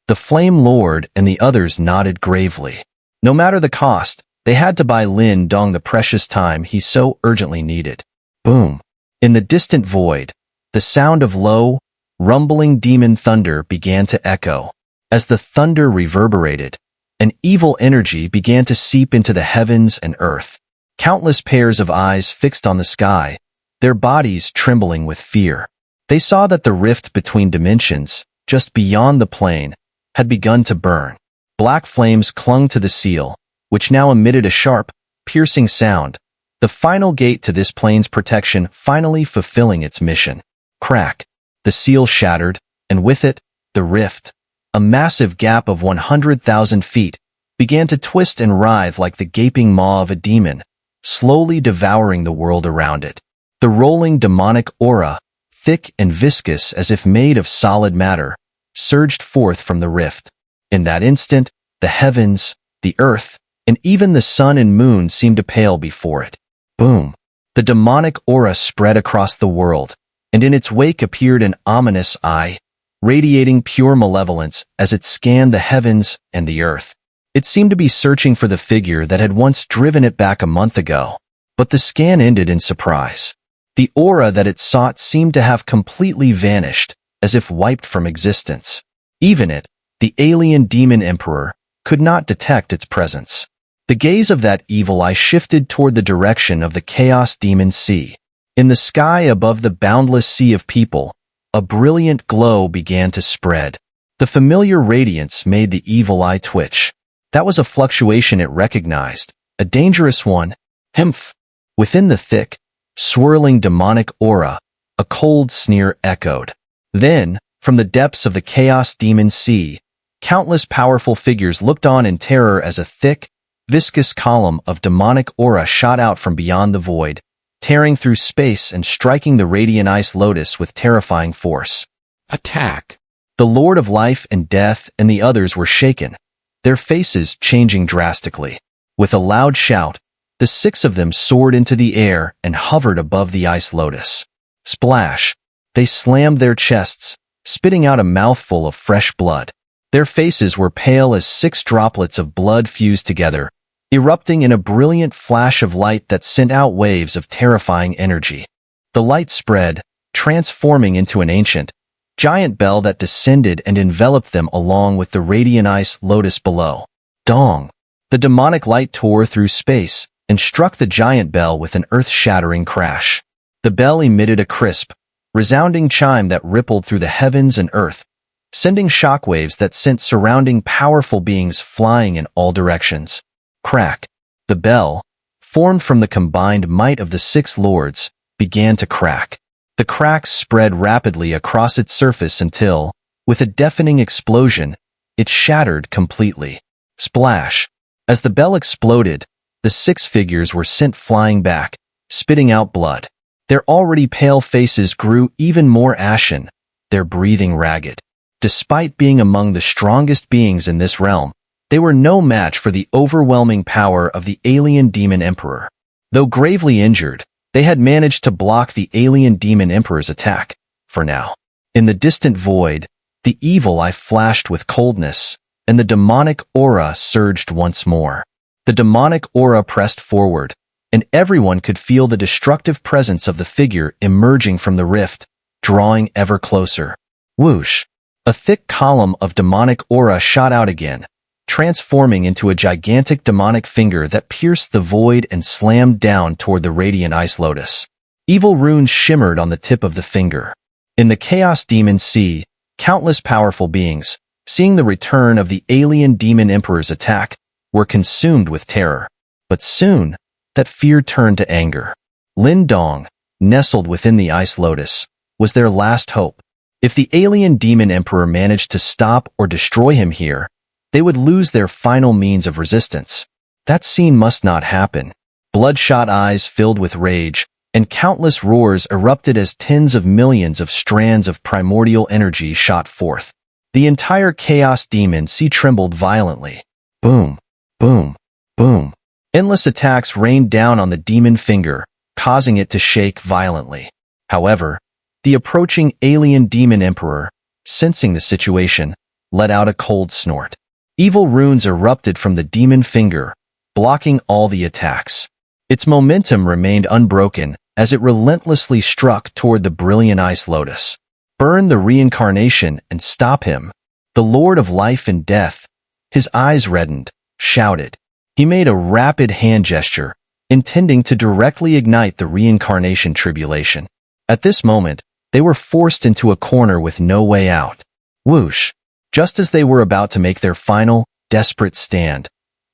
The Flame Lord and the others nodded gravely. No matter the cost, they had to buy Lin Dong the precious time he so urgently needed. Boom. In the distant void, the sound of low, rumbling demon thunder began to echo. As the thunder reverberated, an evil energy began to seep into the heavens and earth. Countless pairs of eyes fixed on the sky, their bodies trembling with fear. They saw that the rift between dimensions, just beyond the plane, had begun to burn. Black flames clung to the seal, which now emitted a sharp, piercing sound, the final gate to this plane's protection finally fulfilling its mission. Crack. The seal shattered, and with it, the rift, a massive gap of 100,000 feet, began to twist and writhe like the gaping maw of a demon, slowly devouring the world around it. The rolling demonic aura, thick and viscous as if made of solid matter, surged forth from the rift. In that instant, the heavens, the earth, and even the sun and moon seemed to pale before it. Boom. The demonic aura spread across the world, and in its wake appeared an ominous eye, radiating pure malevolence as it scanned the heavens and the earth. It seemed to be searching for the figure that had once driven it back a month ago, but the scan ended in surprise. The aura that it sought seemed to have completely vanished, as if wiped from existence. Even it, the alien demon emperor, could not detect its presence. The gaze of that evil eye shifted toward the direction of the chaos demon sea. In the sky above the boundless sea of people, a brilliant glow began to spread. The familiar radiance made the evil eye twitch. That was a fluctuation it recognized, a dangerous one. Hmph! Within the thick, swirling demonic aura, a cold sneer echoed. Then, from the depths of the chaos demon sea, countless powerful figures looked on in terror as a thick, viscous column of demonic aura shot out from beyond the void, tearing through space and striking the radiant ice lotus with terrifying force. Attack! The Lord of Life and Death and the others were shaken, their faces changing drastically. With a loud shout, the 6 of them soared into the air and hovered above the ice lotus. Splash! They slammed their chests, spitting out a mouthful of fresh blood. Their faces were pale as 6 droplets of blood fused together, erupting in a brilliant flash of light that sent out waves of terrifying energy. The light spread, transforming into an ancient, giant bell that descended and enveloped them along with the radiant ice lotus below. Dong! The demonic light tore through space and struck the giant bell with an earth-shattering crash. The bell emitted a crisp, resounding chime that rippled through the heavens and earth, sending shockwaves that sent surrounding powerful beings flying in all directions. Crack! The bell, formed from the combined might of the 6 lords, began to crack. The cracks spread rapidly across its surface until, with a deafening explosion, it shattered completely. Splash! As the bell exploded, the 6 figures were sent flying back, spitting out blood. Their already pale faces grew even more ashen, their breathing ragged. Despite being among the strongest beings in this realm, they were no match for the overwhelming power of the alien demon emperor. Though gravely injured, they had managed to block the alien demon emperor's attack, for now. In the distant void, the evil eye flashed with coldness, and the demonic aura surged once more. The demonic aura pressed forward, and everyone could feel the destructive presence of the figure emerging from the rift, drawing ever closer. Whoosh! A thick column of demonic aura shot out again, transforming into a gigantic demonic finger that pierced the void and slammed down toward the radiant ice lotus. Evil runes shimmered on the tip of the finger. In the chaos demon sea, countless powerful beings, seeing the return of the alien demon emperor's attack, were consumed with terror. But soon, that fear turned to anger. Lin Dong, nestled within the ice lotus, was their last hope. If the alien demon emperor managed to stop or destroy him here, they would lose their final means of resistance. That scene must not happen. Bloodshot eyes filled with rage, and countless roars erupted as tens of millions of strands of primordial energy shot forth. The entire chaos demon sea trembled violently. Boom, boom, boom. Endless attacks rained down on the demon finger, causing it to shake violently. However, the approaching alien demon emperor, sensing the situation, let out a cold snort. Evil runes erupted from the demon finger, blocking all the attacks. Its momentum remained unbroken as it relentlessly struck toward the brilliant ice lotus. Burn the Reincarnation and stop him. The Lord of Life and Death, his eyes reddened, shouted. He made a rapid hand gesture, intending to directly ignite the Reincarnation tribulation. At this moment, they were forced into a corner with no way out. Whoosh! Just as they were about to make their final, desperate stand,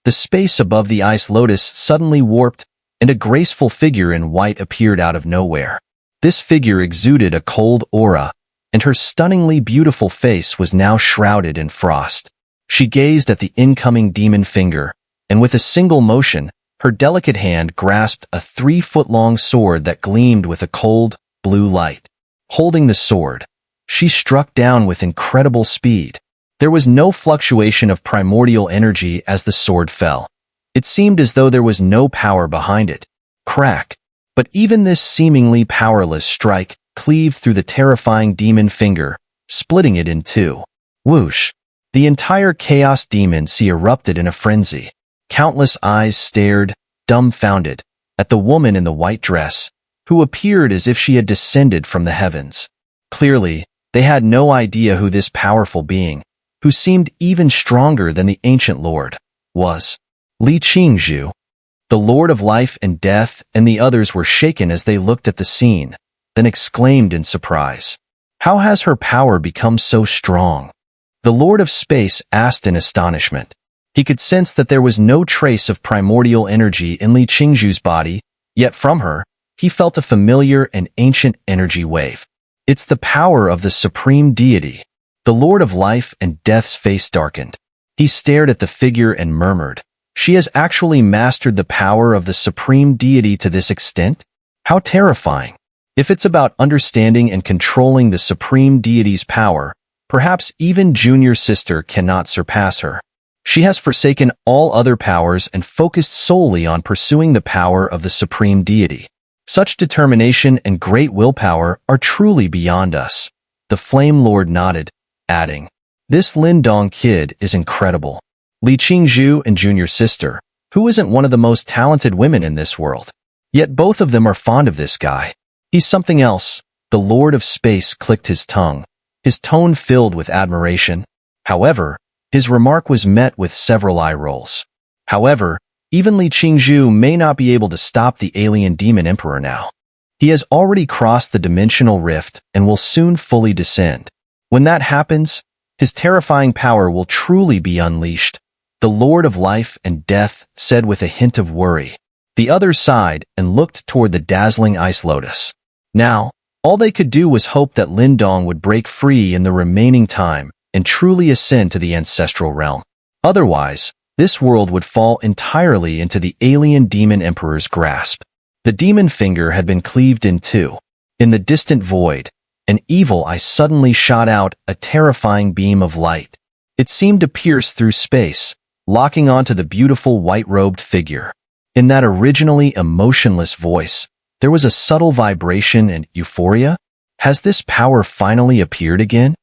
the space above the ice lotus suddenly warped, and a graceful figure in white appeared out of nowhere. This figure exuded a cold aura, and her stunningly beautiful face was now shrouded in frost. She gazed at the incoming demon finger, and with a single motion, her delicate hand grasped a 3-foot-long sword that gleamed with a cold, blue light. Holding the sword, she struck down with incredible speed. There was no fluctuation of primordial energy as the sword fell. It seemed as though there was no power behind it. Crack! But even this seemingly powerless strike cleaved through the terrifying demon finger, splitting it in two. Whoosh! The entire chaos demon sea erupted in a frenzy. Countless eyes stared, dumbfounded, at the woman in the white dress, who appeared as if she had descended from the heavens. Clearly, they had no idea who this powerful being, who seemed even stronger than the ancient lord, was. Qingzhu, the lord of life and death, and the others were shaken as they looked at the scene, then exclaimed in surprise. How has her power become so strong? The lord of space asked in astonishment. He could sense that there was no trace of primordial energy in Qingzhu's body, yet from her, he felt a familiar and ancient energy wave. It's the power of the supreme deity. The lord of life and death's face darkened. He stared at the figure and murmured, "She has actually mastered the power of the supreme deity to this extent? How terrifying! If it's about understanding and controlling the supreme deity's power, perhaps even junior sister cannot surpass her. She has forsaken all other powers and focused solely on pursuing the power of the supreme deity. Such determination and great willpower are truly beyond us." The Flame Lord nodded, adding, "This Lin Dong kid is incredible. Qingzhu and junior sister, who isn't one of the most talented women in this world? Yet both of them are fond of this guy. He's something else." The Lord of Space clicked his tongue, his tone filled with admiration. However, his remark was met with several eye rolls. However, even Qingzhu may not be able to stop the alien demon emperor now. He has already crossed the dimensional rift and will soon fully descend. When that happens, his terrifying power will truly be unleashed, the Lord of Life and Death said with a hint of worry. The others sighed and looked toward the dazzling ice lotus. Now, all they could do was hope that Lin Dong would break free in the remaining time and truly ascend to the ancestral realm. Otherwise, this world would fall entirely into the alien demon emperor's grasp. The demon finger had been cleaved in two. In the distant void, an evil eye suddenly shot out a terrifying beam of light. It seemed to pierce through space, locking onto the beautiful white-robed figure. In that originally emotionless voice, there was a subtle vibration and euphoria. Has this power finally appeared again?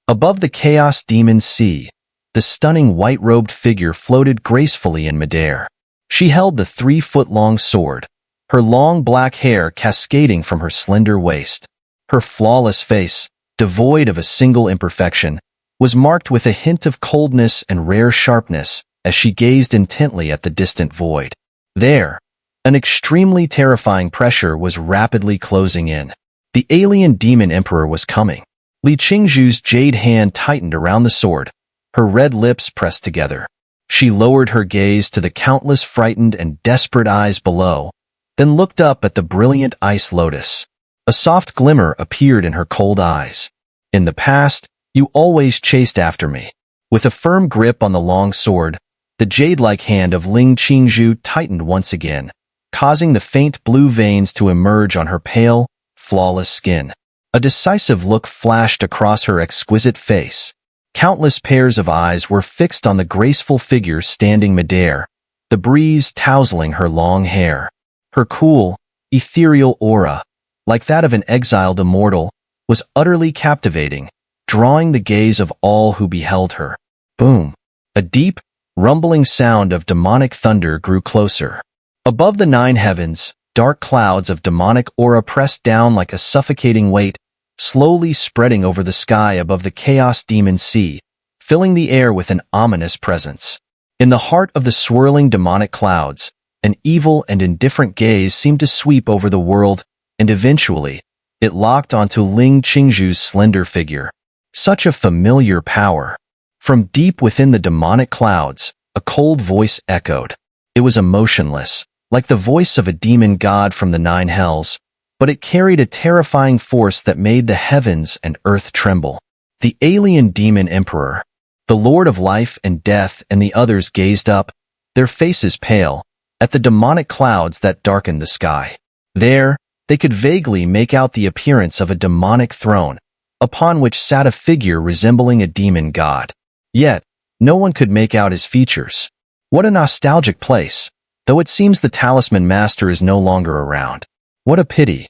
Above the chaos demon sea, the stunning white-robed figure floated gracefully in midair. She held the 3-foot-long sword, her long black hair cascading from her slender waist. Her flawless face, devoid of a single imperfection, was marked with a hint of coldness and rare sharpness as she gazed intently at the distant void. There, an extremely terrifying pressure was rapidly closing in. The alien demon emperor was coming. Qingzhu's jade hand tightened around the sword, her red lips pressed together. She lowered her gaze to the countless frightened and desperate eyes below, then looked up at the brilliant ice lotus. A soft glimmer appeared in her cold eyes. "In the past, you always chased after me." With a firm grip on the long sword, the jade-like hand of Qingzhu tightened once again, causing the faint blue veins to emerge on her pale, flawless skin. A decisive look flashed across her exquisite face. Countless pairs of eyes were fixed on the graceful figure standing midair, the breeze tousling her long hair. Her cool, ethereal aura, like that of an exiled immortal, was utterly captivating, drawing the gaze of all who beheld her. Boom! A deep, rumbling sound of demonic thunder grew closer. Above the 9 heavens, dark clouds of demonic aura pressed down like a suffocating weight, slowly spreading over the sky above the chaos demon sea, filling the air with an ominous presence. In the heart of the swirling demonic clouds, an evil and indifferent gaze seemed to sweep over the world, and eventually, it locked onto Qingzhu's slender figure. Such a familiar power. From deep within the demonic clouds, a cold voice echoed. It was emotionless, like the voice of a demon god from the 9 hells, but it carried a terrifying force that made the heavens and earth tremble. The alien demon emperor, the lord of life and death, and the others gazed up, their faces pale, at the demonic clouds that darkened the sky. There, they could vaguely make out the appearance of a demonic throne, upon which sat a figure resembling a demon god. Yet, no one could make out his features. What a nostalgic place, though it seems the Talisman master is no longer around. What a pity.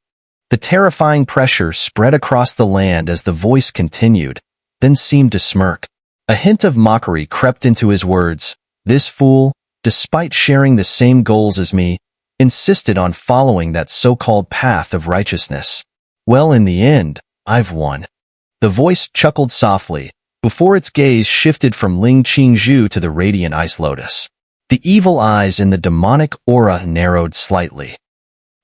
The terrifying pressure spread across the land as the voice continued, then seemed to smirk. A hint of mockery crept into his words. This fool, despite sharing the same goals as me, insisted on following that so-called path of righteousness. Well, in the end, I've won. The voice chuckled softly, before its gaze shifted from Qingzhu to the radiant ice lotus. The evil eyes in the demonic aura narrowed slightly.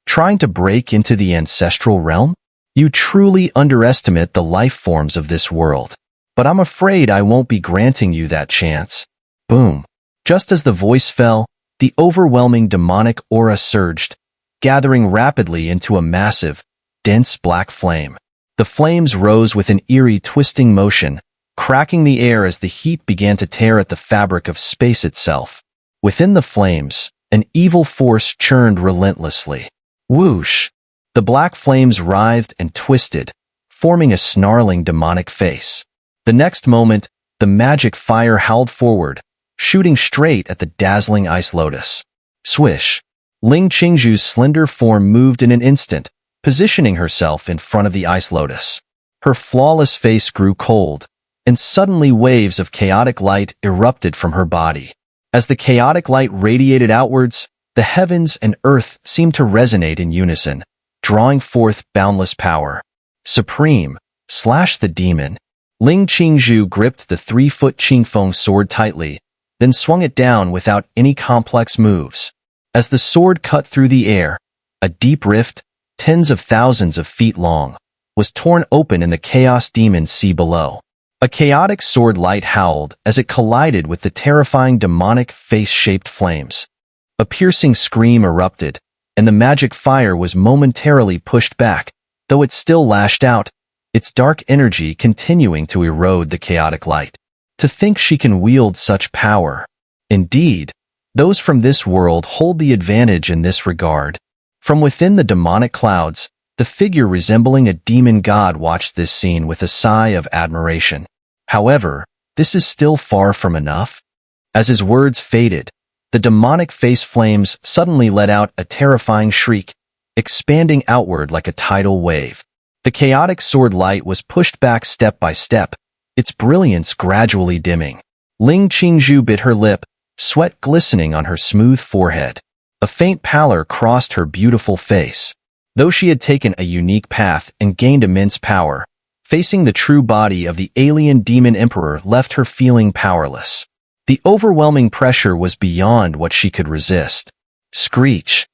Trying to break into the ancestral realm? You truly underestimate the life forms of this world. But I'm afraid I won't be granting you that chance. Boom. Just as the voice fell, the overwhelming demonic aura surged, gathering rapidly into a massive, dense black flame. The flames rose with an eerie twisting motion, cracking the air as the heat began to tear at the fabric of space itself. Within the flames, an evil force churned relentlessly. Whoosh! The black flames writhed and twisted, forming a snarling demonic face. The next moment, the magic fire howled forward, shooting straight at the dazzling ice lotus. Swish! Qingzhu's slender form moved in an instant, positioning herself in front of the ice lotus. Her flawless face grew cold, and suddenly waves of chaotic light erupted from her body. As the chaotic light radiated outwards, the heavens and earth seemed to resonate in unison, drawing forth boundless power. Supreme, slash the demon. Qingzhu gripped the 3-foot Qingfeng sword tightly, then swung it down without any complex moves. As the sword cut through the air, a deep rift, tens of thousands of feet long, was torn open in the chaos demon sea below. A chaotic sword light howled as it collided with the terrifying demonic face-shaped flames. A piercing scream erupted, and the magic fire was momentarily pushed back, though it still lashed out, its dark energy continuing to erode the chaotic light. To think she can wield such power. Indeed, those from this world hold the advantage in this regard. From within the demonic clouds, the figure resembling a demon god watched this scene with a sigh of admiration. However, this is still far from enough. As his words faded, the demonic face flames suddenly let out a terrifying shriek, expanding outward like a tidal wave. The chaotic sword light was pushed back step by step, its brilliance gradually dimming. Qingzhu bit her lip, sweat glistening on her smooth forehead. A faint pallor crossed her beautiful face. Though she had taken a unique path and gained immense power, facing the true body of the alien demon emperor left her feeling powerless. The overwhelming pressure was beyond what she could resist. Screech!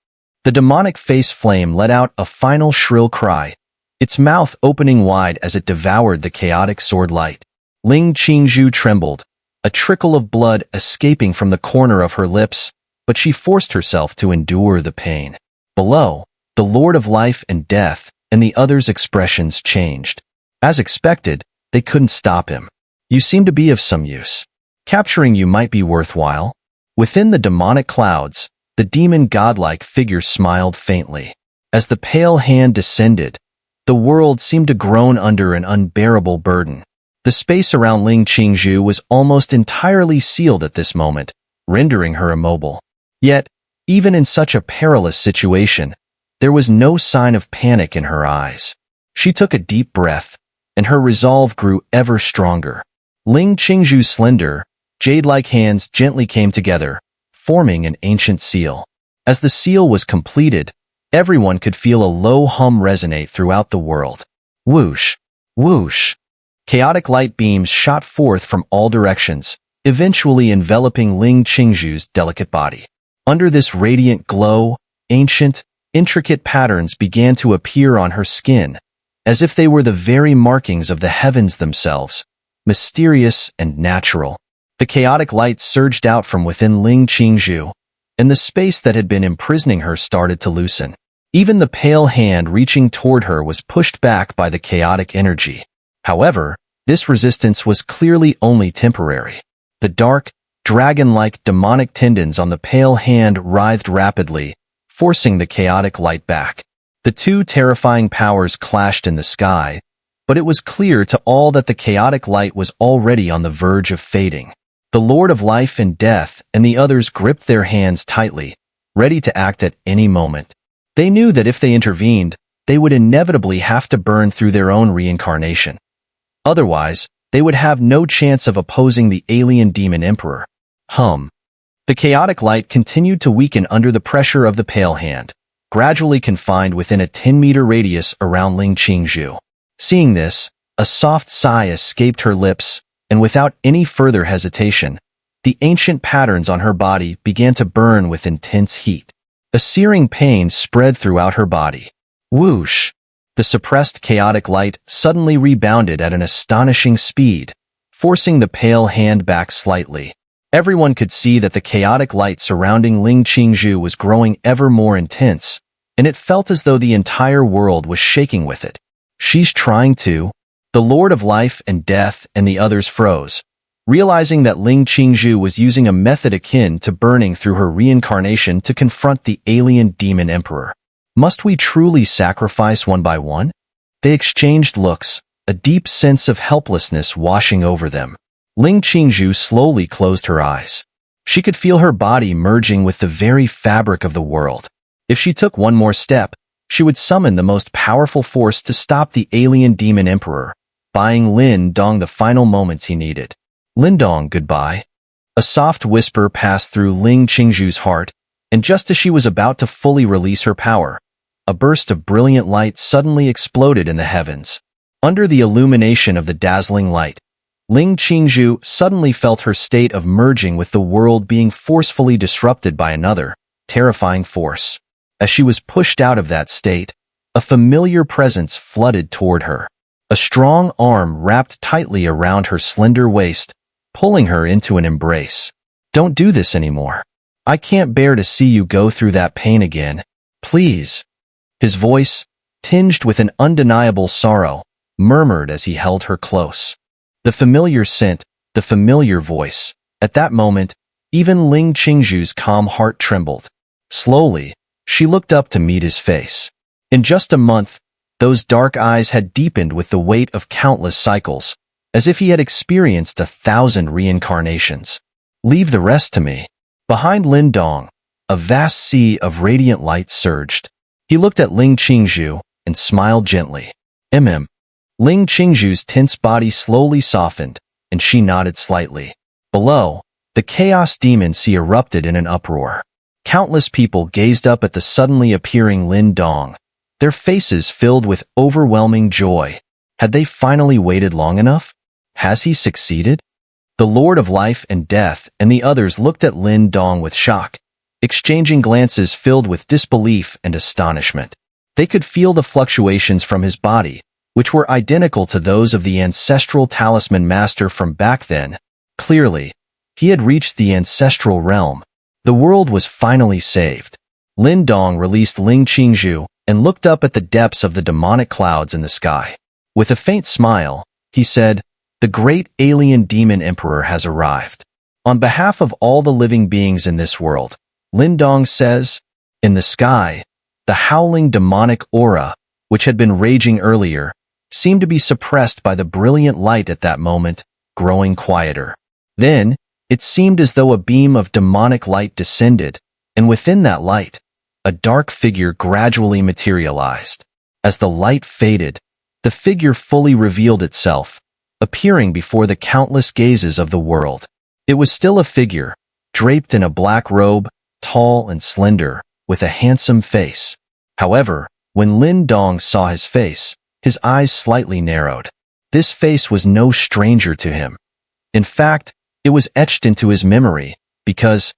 The demonic face flame let out a final shrill cry, its mouth opening wide as it devoured the chaotic sword light. Qingzhu trembled, a trickle of blood escaping from the corner of her lips, but she forced herself to endure the pain. Below, the Lord of Life and Death and the others' expressions changed. As expected, they couldn't stop him. You seem to be of some use. Capturing you might be worthwhile. Within the demonic clouds, the demon godlike figure smiled faintly. As the pale hand descended, the world seemed to groan under an unbearable burden. The space around Qingzhu was almost entirely sealed at this moment, rendering her immobile. Yet, even in such a perilous situation, there was no sign of panic in her eyes. She took a deep breath, and her resolve grew ever stronger. Qingzhu's slender, jade-like hands gently came together, forming an ancient seal. As the seal was completed, everyone could feel a low hum resonate throughout the world. Whoosh! Whoosh! Chaotic light beams shot forth from all directions, eventually enveloping Qingzhu's delicate body. Under this radiant glow, ancient, intricate patterns began to appear on her skin, as if they were the very markings of the heavens themselves, mysterious and natural. The chaotic light surged out from within Qingzhu, and the space that had been imprisoning her started to loosen. Even the pale hand reaching toward her was pushed back by the chaotic energy. However, this resistance was clearly only temporary. The dark, dragon-like demonic tendons on the pale hand writhed rapidly, forcing the chaotic light back. The two terrifying powers clashed in the sky, but it was clear to all that the chaotic light was already on the verge of fading. The Lord of Life and Death and the others gripped their hands tightly, ready to act at any moment. They knew that if they intervened, they would inevitably have to burn through their own reincarnation. Otherwise, they would have no chance of opposing the alien demon emperor. The chaotic light continued to weaken under the pressure of the pale hand, gradually confined within a 10-meter radius around Qingzhu. Seeing this, a soft sigh escaped her lips, and without any further hesitation, the ancient patterns on her body began to burn with intense heat. A searing pain spread throughout her body. Whoosh! The suppressed chaotic light suddenly rebounded at an astonishing speed, forcing the pale hand back slightly. Everyone could see that the chaotic light surrounding Qingzhu was growing ever more intense, and it felt as though the entire world was shaking with it. She's trying to. The Lord of Life and Death and the others froze, realizing that Qingzhu was using a method akin to burning through her reincarnation to confront the alien demon emperor. Must we truly sacrifice one by one? They exchanged looks, a deep sense of helplessness washing over them. Qingzhu slowly closed her eyes. She could feel her body merging with the very fabric of the world. If she took one more step, she would summon the most powerful force to stop the alien demon emperor, buying Lin Dong the final moments he needed. Lin Dong, goodbye. A soft whisper passed through Qingzhu's heart, and just as she was about to fully release her power, a burst of brilliant light suddenly exploded in the heavens. Under the illumination of the dazzling light, Qingzhu suddenly felt her state of merging with the world being forcefully disrupted by another, terrifying force. As she was pushed out of that state, a familiar presence flooded toward her. A strong arm wrapped tightly around her slender waist, pulling her into an embrace. Don't do this anymore. I can't bear to see you go through that pain again. Please. His voice, tinged with an undeniable sorrow, murmured as he held her close. The familiar scent, the familiar voice. At that moment, even Qingzhu's calm heart trembled. Slowly, she looked up to meet his face. In just a month, those dark eyes had deepened with the weight of countless cycles, as if he had experienced 1,000 reincarnations. Leave the rest to me. Behind Lin Dong, a vast sea of radiant light surged. He looked at Qingzhu and smiled gently. Qingzhu's tense body slowly softened, and she nodded slightly. Below, the chaos demon sea erupted in an uproar. Countless people gazed up at the suddenly appearing Lin Dong, their faces filled with overwhelming joy. Had they finally waited long enough? Has he succeeded? The Lord of Life and Death and the others looked at Lin Dong with shock, exchanging glances filled with disbelief and astonishment. They could feel the fluctuations from his body, which were identical to those of the ancestral talisman master from back then. Clearly, he had reached the ancestral realm. The world was finally saved. Lin Dong released Qingzhu and looked up at the depths of the demonic clouds in the sky. With a faint smile, he said, "The great alien demon emperor has arrived. On behalf of all the living beings in this world," Lin Dong says. In the sky, the howling demonic aura, which had been raging earlier, seemed to be suppressed by the brilliant light at that moment, growing quieter. Then, it seemed as though a beam of demonic light descended, and within that light, a dark figure gradually materialized. As the light faded, the figure fully revealed itself, appearing before the countless gazes of the world. It was still a figure, draped in a black robe, tall and slender, with a handsome face. However, when Lin Dong saw his face, his eyes slightly narrowed. This face was no stranger to him. In fact, it was etched into his memory, because,